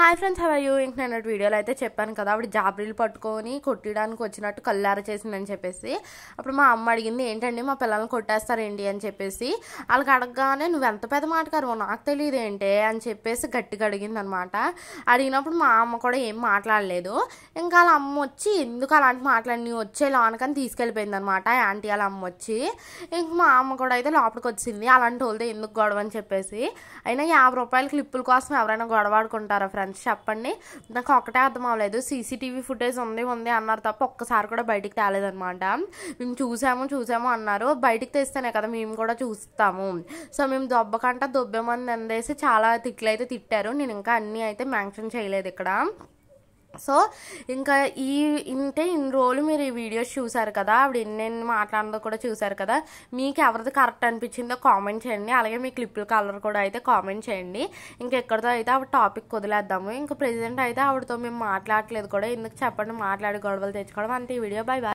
Hi friends, how are you? ఇంక నేను వీడియోలో అయితే చెప్పాను కదా, ఆవిడ జాబ్రీలు పట్టుకొని కొట్టడానికి వచ్చినట్టు కళ్ళార చేసిందని చెప్పేసి. అప్పుడు మా అమ్మ అడిగింది, ఏంటండి మా పిల్లల్ని కొట్టేస్తారేంటి అని చెప్పేసి. వాళ్ళకి అడగగానే నువ్వు ఎంత పెద్ద మాటకారు నాకు తెలియదు ఏంటి అని చెప్పేసి గట్టిగా అడిగింది అనమాట. అడిగినప్పుడు మా అమ్మ కూడా ఏం మాట్లాడలేదు. ఇంకా వాళ్ళ అమ్మ వచ్చి ఎందుకు అలాంటి మాట్లాడి నీ వచ్చే లోనకని తీసుకెళ్ళిపోయింది అనమాట యాంటీ వాళ్ళ అమ్మ వచ్చి. ఇంక మా అమ్మ కూడా అయితే లోపలికి వచ్చింది, అలాంటి వాళ్ళతో ఎందుకు గొడవ అని చెప్పేసి. అయినా 50 రూపాయల క్లిప్పుల కోసం ఎవరైనా గొడవ ఆడుకుంటారా ఫ్రెండ్స్ చెప్పండి? నాకు ఒకటే అర్థం అవ్వలేదు. సీసీటీవీ ఫుటేజ్ ఉంది అన్నారు తప్ప ఒక్కసారి కూడా బయటికి తేలేదనమాట. మేము చూసాము అన్నారు. బయటికి తెస్తేనే కదా మేము కూడా చూస్తాము. సో మేము దొబ్బేమని అందేసి చాలా తిట్లు అయితే తిట్టారు. నేను ఇంకా అన్నీ అయితే మెన్షన్ చేయలేదు ఇక్కడ. సో ఇంకా ఇన్ని రోజులు మీరు ఈ వీడియోస్ చూసారు కదా, ఆవిడ ఎన్నెన్ని మాట్లాడిందో కూడా చూసారు కదా. మీకు ఎవరిది కరెక్ట్ అనిపించిందో కామెంట్ చేయండి. అలాగే మీ క్లిప్పుల కలర్ కూడా అయితే కామెంట్ చేయండి. ఇంకెక్కడితో అయితే ఆవిడ టాపిక్ వదిలేద్దాము. ఇంకా ప్రెజెంట్ అయితే ఆవిడతో మేము మాట్లాడలేదు కూడా. ఎందుకు చెప్పండి, మాట్లాడి గొడవలు తెచ్చుకోవడం అంతే. ఈ వీడియో బై బాయ్.